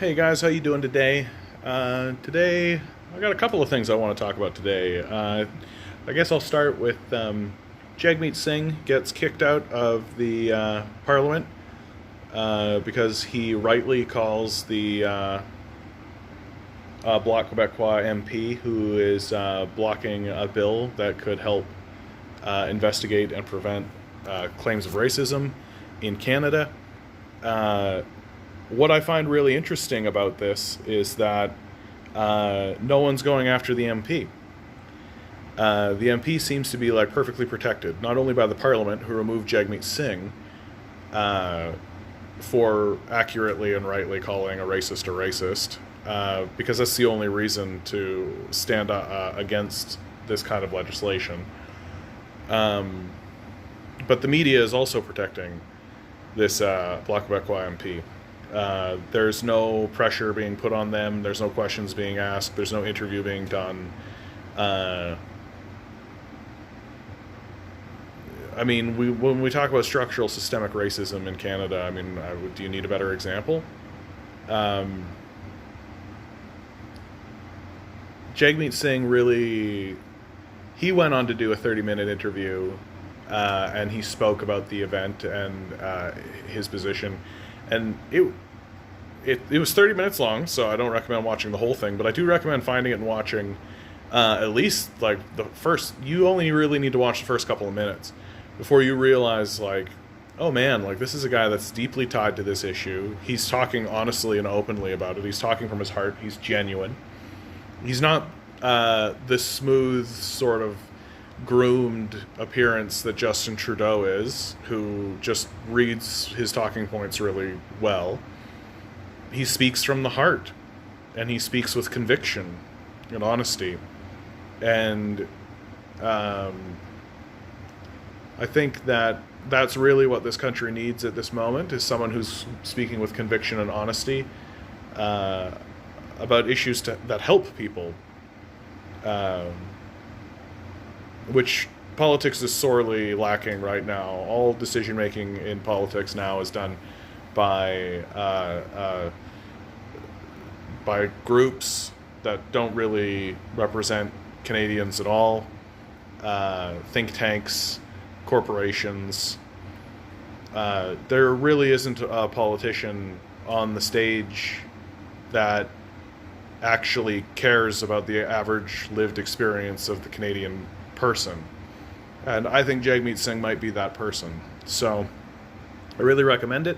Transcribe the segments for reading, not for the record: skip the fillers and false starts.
Hey guys, how you doing today? Today, I got a couple of things I want to talk about today. I guess I'll start with Jagmeet Singh gets kicked out of the Parliament because he rightly calls the Bloc Quebecois MP, who is blocking a bill that could help investigate and prevent claims of racism in Canada. What I find really interesting about this is that no one's going after the MP. The MP seems to be like perfectly protected, not only by the Parliament, who removed Jagmeet Singh for accurately and rightly calling a racist, because that's the only reason to stand against this kind of legislation. But the media is also protecting this Bloc Quebecois MP. There's no pressure being put on them. There's no questions being asked. There's no interview being done. When we talk about structural systemic racism in Canada, do you need a better example? Jagmeet Singh he went on to do a 30-minute interview, and he spoke about the event and his position. And it was 30 minutes long, so I don't recommend watching the whole thing, but I do recommend finding it and watching at least like you only really need to watch the first couple of minutes before you realize, like, oh man, like, this is a guy that's deeply tied to this issue. He's talking honestly and openly about it. He's talking from his heart. He's genuine. He's not the smooth sort of groomed appearance that Justin Trudeau is, who just reads his talking points really well. He speaks from the heart, and he speaks with conviction and honesty. And I think that that's really what this country needs at this moment, is someone who's speaking with conviction and honesty about issues that help people. Which politics is sorely lacking right now. All decision making in politics now is done by groups that don't really represent Canadians at all. Think tanks, corporations. There really isn't a politician on the stage that actually cares about the average lived experience of the Canadian person. And I think Jagmeet Singh might be that person. So I really recommend it.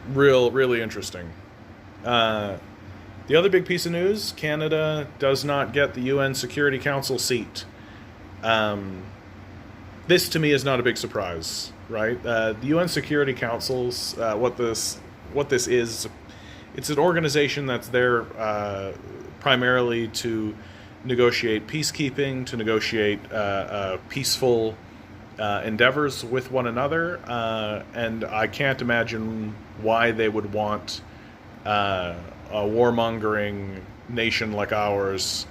Really interesting. The other big piece of news, Canada does not get the UN Security Council seat. This to me is not a big surprise, right? The UN Security Council's what this is, it's an organization that's there primarily to negotiate peacekeeping, to negotiate peaceful endeavors with one another, and I can't imagine why they would want a warmongering nation like ours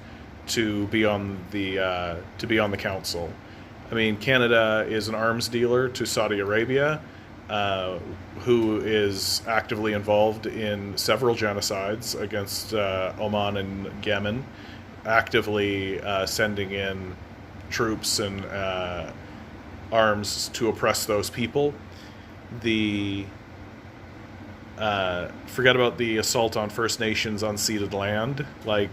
to be on the council. I mean, Canada is an arms dealer to Saudi Arabia, who is actively involved in several genocides against Oman and Yemen, actively sending in troops and arms to oppress those people. Forget about the assault on First Nations unceded land, like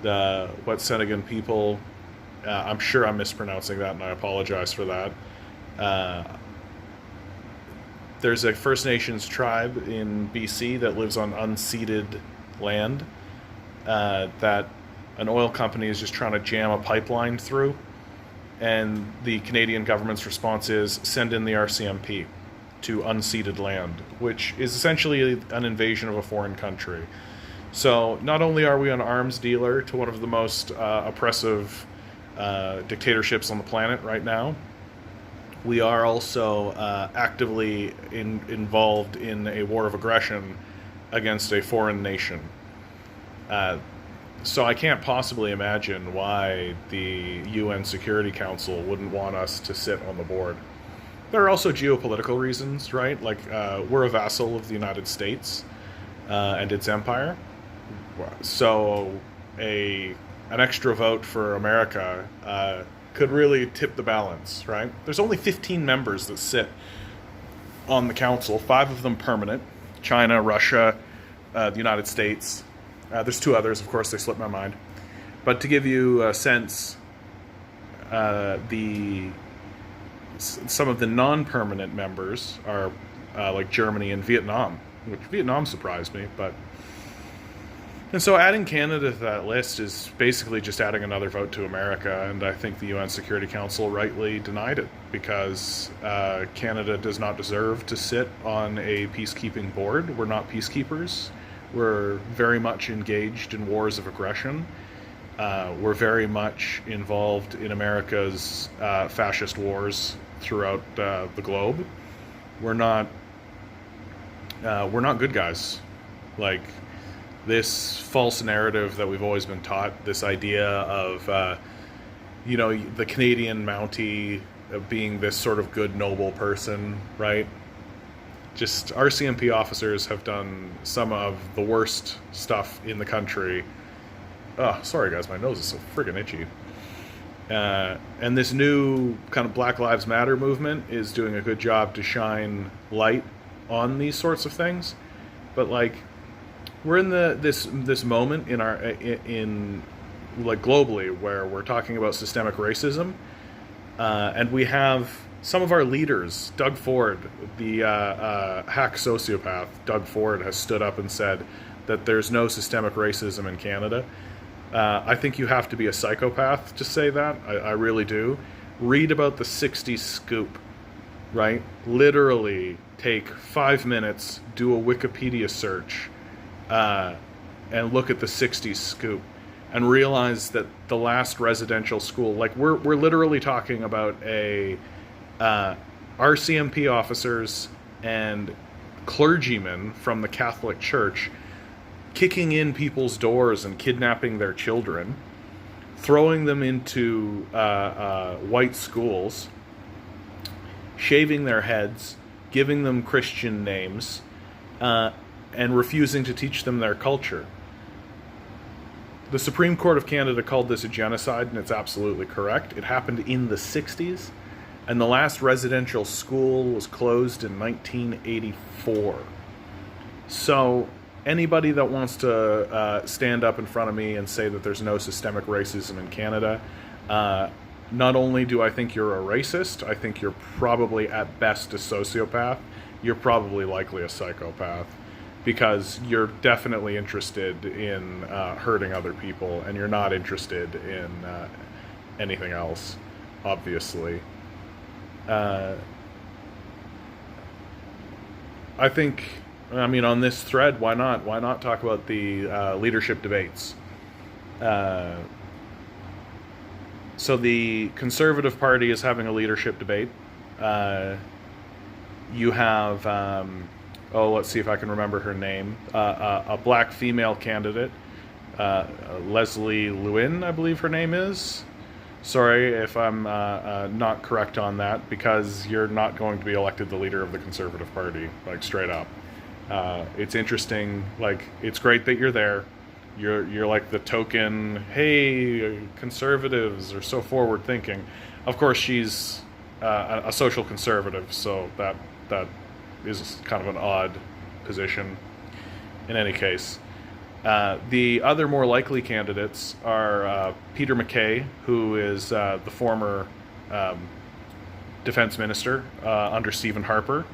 the Wet'suwet'en people. I'm sure I'm mispronouncing that, and I apologize for that. There's a First Nations tribe in BC that lives on unceded land that an oil company is just trying to jam a pipeline through, and the Canadian government's response is send in the RCMP to unceded land, which is essentially an invasion of a foreign country. So not only are we an arms dealer to one of the most oppressive dictatorships on the planet right now, we are also actively involved in a war of aggression against a foreign nation. So I can't possibly imagine why the UN Security Council wouldn't want us to sit on the board. There are also geopolitical reasons, right? Like, we're a vassal of the United States and its empire. So an extra vote for America could really tip the balance, right? There's only 15 members that sit on the council, 5 of them permanent: China, Russia, the United States. There's 2 others, of course, they slipped my mind. But to give you a sense, some of the non-permanent members are like Germany and Vietnam, which Vietnam surprised me, but. And so adding Canada to that list is basically just adding another vote to America, and I think the UN Security Council rightly denied it because Canada does not deserve to sit on a peacekeeping board. We're not peacekeepers. We're very much engaged in wars of aggression. We're very much involved in America's fascist wars throughout the globe. We're not good guys. Like, this false narrative that we've always been taught, this idea of, the Canadian Mountie being this sort of good, noble person, right? Just RCMP officers have done some of the worst stuff in the country. Oh, sorry guys, my nose is so friggin' itchy. And this new kind of Black Lives Matter movement is doing a good job to shine light on these sorts of things. But, like, we're in this moment in like globally where we're talking about systemic racism, and we have some of our leaders. Doug Ford, the hack sociopath, Doug Ford has stood up and said that there's no systemic racism in Canada. I think you have to be a psychopath to say that. I really do. Read about the 60s scoop, right? Literally take 5 minutes, do a Wikipedia search, and look at the 60s scoop and realize that the last residential school, like, we're literally talking about RCMP officers and clergymen from the Catholic Church kicking in people's doors and kidnapping their children, throwing them into white schools, shaving their heads, giving them Christian names, and refusing to teach them their culture. The Supreme Court of Canada called this a genocide, and it's absolutely correct. It happened in the 60s, and the last residential school was closed in 1984. So anybody that wants to stand up in front of me and say that there's no systemic racism in Canada, not only do I think you're a racist, I think you're probably at best a sociopath. You're probably likely a psychopath, because you're definitely interested in hurting other people, and you're not interested in anything else, obviously. I think, on this thread, why not? Why not talk about the leadership debates? So the Conservative Party is having a leadership debate. You have... let's see if I can remember her name. A black female candidate, Leslie Lewin, I believe her name is. Sorry if I'm not correct on that, because you're not going to be elected the leader of the Conservative Party, like, straight up. It's interesting. Like, it's great that you're there. You're like the token, hey, conservatives are so forward thinking. Of course, she's a social conservative, so that is kind of an odd position. In any case, the other more likely candidates are Peter Mackay, who is the former defense minister under Stephen Harper,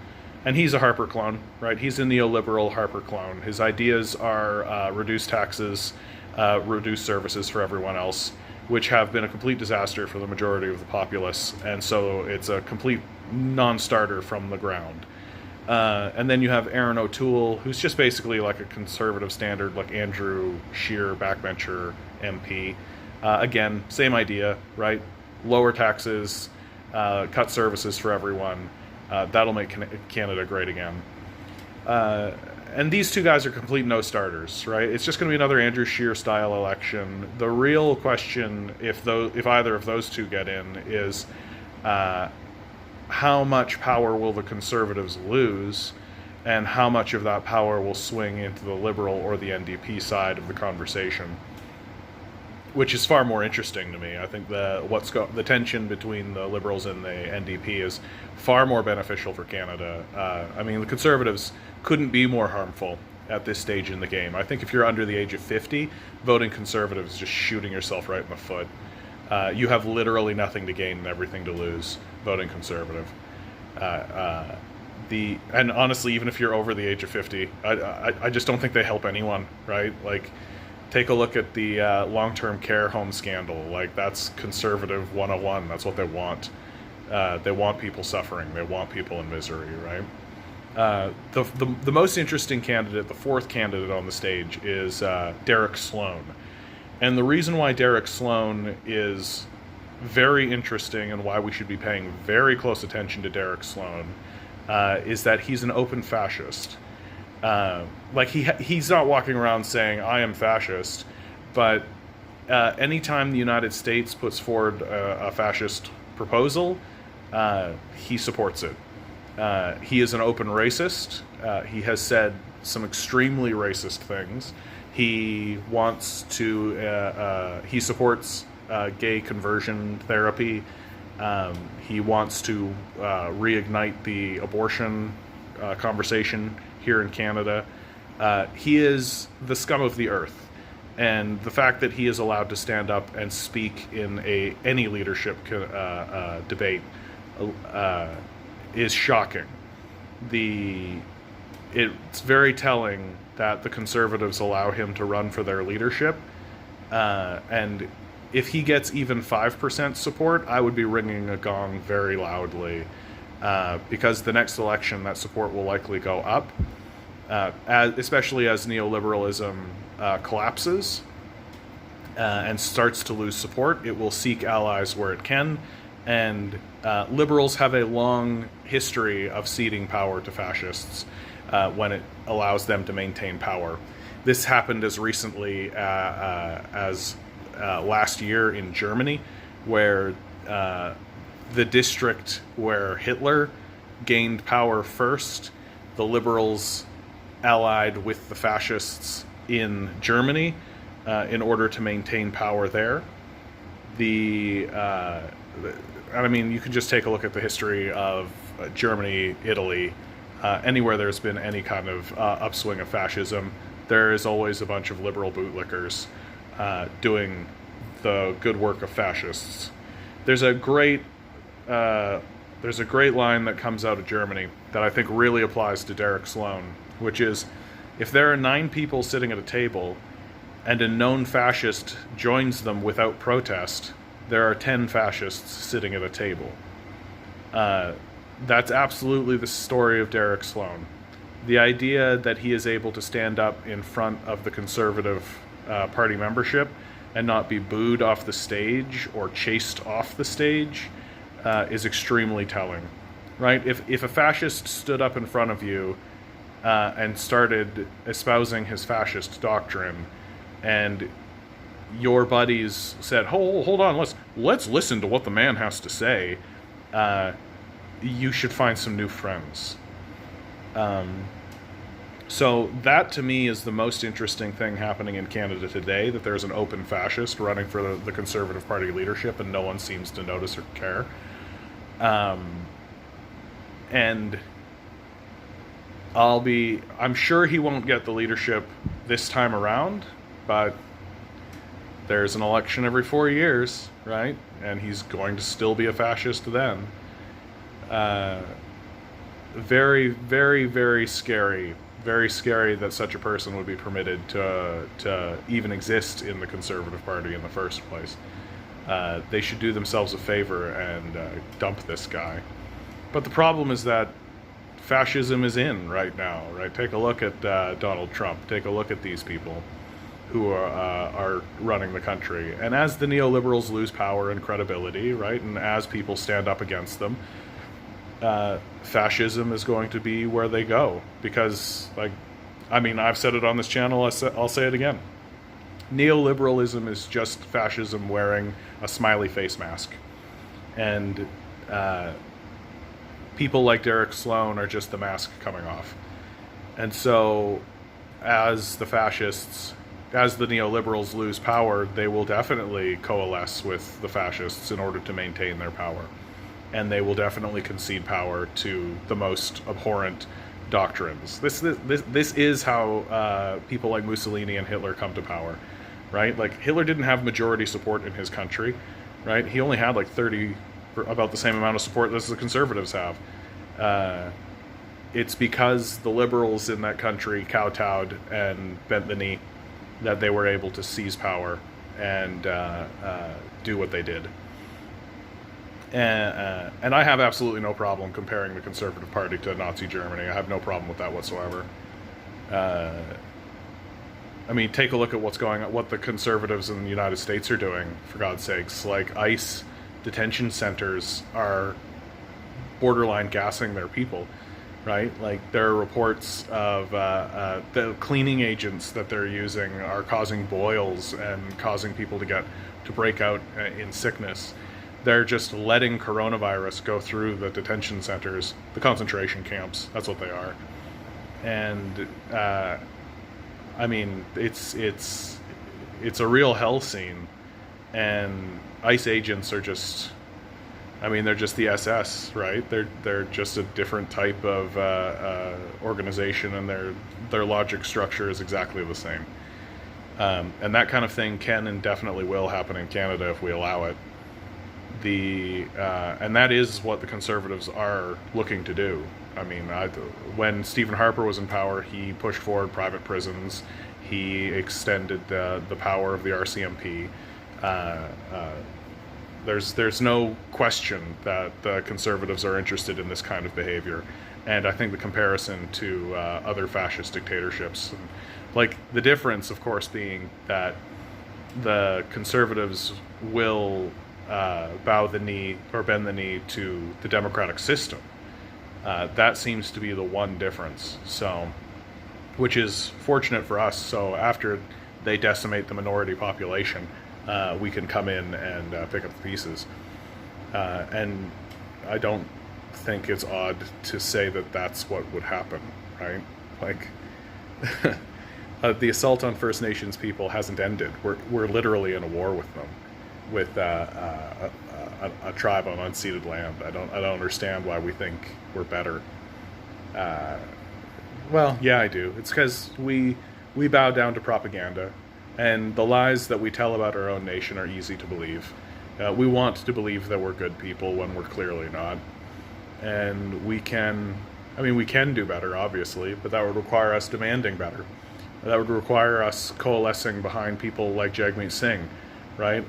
and he's a Harper clone, right? He's a neoliberal Harper clone. His ideas are reduce taxes, reduce services for everyone else, which have been a complete disaster for the majority of the populace, and so it's a complete non-starter from the ground. And then you have Aaron O'Toole, who's just basically like a conservative standard, like Andrew Scheer, backbencher MP. Again, same idea, right? Lower taxes, cut services for everyone. That'll make Canada great again. And these two guys are complete no-starters, right? It's just going to be another Andrew Scheer-style election. The real question, if either of those two get in, is how much power will the Conservatives lose, and how much of that power will swing into the Liberal or the NDP side of the conversation, which is far more interesting to me. I think the tension between the Liberals and the NDP is far more beneficial for Canada. I mean, the Conservatives couldn't be more harmful at this stage in the game. I think if you're under the age of 50, voting Conservative is just shooting yourself right in the foot. You have literally nothing to gain and everything to lose voting Conservative. And honestly, even if you're over the age of 50, I just don't think they help anyone, right? Like, take a look at the long-term care home scandal. Like, that's Conservative 101. That's what they want. They want people suffering. They want people in misery, right? The most interesting candidate, the fourth candidate on the stage, is Derek Sloan. And the reason why Derek Sloan is very interesting and why we should be paying very close attention to Derek Sloan is that he's an open fascist. Like, he's not walking around saying, I am fascist, but anytime the United States puts forward a fascist proposal, he supports it. He is an open racist. He has said some extremely racist things. He wants to, he supports gay conversion therapy. He wants to reignite the abortion conversation here in Canada. He is the scum of the earth. And the fact that he is allowed to stand up and speak in any leadership debate is shocking. It's very telling that the Conservatives allow him to run for their leadership. And if he gets even 5% support, I would be ringing a gong very loudly, because the next election, that support will likely go up, especially as neoliberalism collapses and starts to lose support. It will seek allies where it can, and liberals have a long history of ceding power to fascists when it allows them to maintain power. This happened as recently as last year in Germany, where the district where Hitler gained power first, the liberals allied with the fascists in Germany in order to maintain power there. I mean, you can just take a look at the history of Germany, Italy, anywhere there's been any kind of upswing of fascism, there is always a bunch of liberal bootlickers doing the good work of fascists. There's a great line that comes out of Germany that I think really applies to Derek Sloan, which is, if there are 9 people sitting at a table and a known fascist joins them without protest, there are 10 fascists sitting at a table. That's absolutely the story of Derek Sloan. The idea that he is able to stand up in front of the Conservative Party membership and not be booed off the stage or chased off the stage is extremely telling, right? If a fascist stood up in front of you and started espousing his fascist doctrine, and your buddies said, hold on, let's listen to what the man has to say, you should find some new friends. So that, to me, is the most interesting thing happening in Canada today, that there's an open fascist running for the Conservative Party leadership, and no one seems to notice or care. And I'm sure he won't get the leadership this time around, but there's an election every 4 years, right? And he's going to still be a fascist then. Very, very, very scary. Very scary that such a person would be permitted to even exist in the Conservative Party in the first place. They should do themselves a favor and dump this guy. But the problem is that fascism is in right now, right? Take a look at Donald Trump. Take a look at these people who are running the country. And as the neoliberals lose power and credibility, right, and as people stand up against them, fascism is going to be where they go. Because, I've said it on this channel, I'll say it again. Neoliberalism is just fascism wearing a smiley face mask. And people like Derek Sloan are just the mask coming off. And so, as the fascists, as the neoliberals lose power, they will definitely coalesce with the fascists in order to maintain their power. And they will definitely concede power to the most abhorrent doctrines. This is how people like Mussolini and Hitler come to power, right? Like, Hitler didn't have majority support in his country, right? He only had like 30, about the same amount of support as the conservatives have. It's because the liberals in that country kowtowed and bent the knee that they were able to seize power and do what they did. And I have absolutely no problem comparing the Conservative Party to Nazi Germany. I have no problem with that whatsoever. I mean, take a look at what the conservatives in the United States are doing, for God's sakes. Like, ICE detention centers are borderline gassing their people, right? Like, there are reports of the cleaning agents that they're using are causing boils and causing people to break out in sickness. They're just letting coronavirus go through the detention centers, the concentration camps. That's what they are. And I mean, it's a real hell scene. And ICE agents are just, I mean, they're just the SS, right? They're just a different type of organization, and their logic structure is exactly the same. And that kind of thing can and definitely will happen in Canada if we allow it. And that is what the Conservatives are looking to do. I mean, when Stephen Harper was in power, he pushed forward private prisons. He extended the power of the RCMP. There's no question that the Conservatives are interested in this kind of behavior. And I think the comparison to other fascist dictatorships, like the difference, of course, being that the Conservatives will bow the knee or bend the knee to the democratic system. That seems to be the one difference. So, which is fortunate for us. So after they decimate the minority population, we can come in and pick up the pieces. And I don't think it's odd to say that that's what would happen, right? Like, the assault on First Nations people hasn't ended. We're literally in a war with them, with a tribe on unceded land. I don't understand why we think we're better. Well, yeah, I do. It's because we bow down to propaganda, and the lies that we tell about our own nation are easy to believe. We want to believe that we're good people when we're clearly not. And we can do better, obviously, but that would require us demanding better. That would require us coalescing behind people like Jagmeet Singh, right?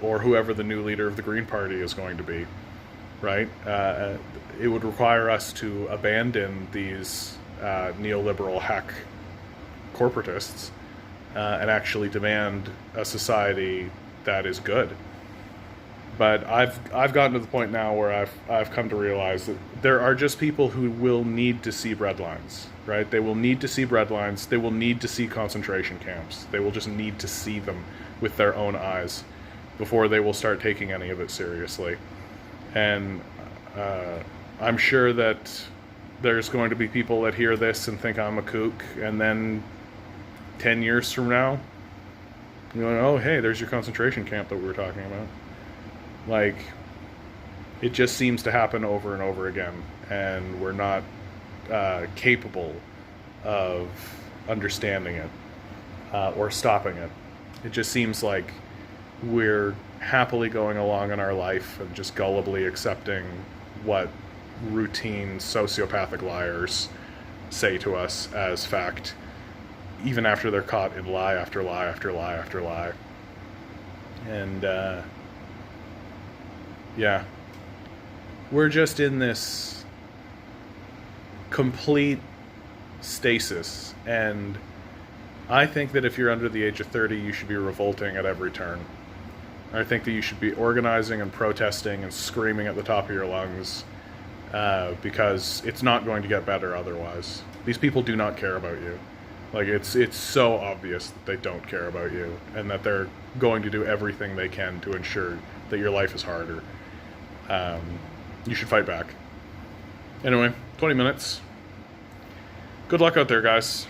Or whoever the new leader of the Green Party is going to be, right? It would require us to abandon these neoliberal hack corporatists and actually demand a society that is good. But I've gotten to the point now where I've come to realize that there are just people who will need to see breadlines, right? They will need to see breadlines. They will need to see concentration camps. They will just need to see them with their own eyes before they will start taking any of it seriously. And I'm sure that there's going to be people that hear this and think I'm a kook, and then 10 years from now, you know, oh, hey, there's your concentration camp that we were talking about. Like, it just seems to happen over and over again, and we're not capable of understanding it or stopping it. It just seems like we're happily going along in our life and just gullibly accepting what routine sociopathic liars say to us as fact, even after they're caught in lie after lie after lie after lie. And yeah, we're just in this complete stasis, and I think that if you're under the age of 30, you should be revolting at every turn. I think that you should be organizing and protesting and screaming at the top of your lungs, because it's not going to get better otherwise. These people do not care about you. Like, it's so obvious that they don't care about you, and that they're going to do everything they can to ensure that your life is harder. You should fight back. Anyway, 20 minutes. Good luck out there, guys.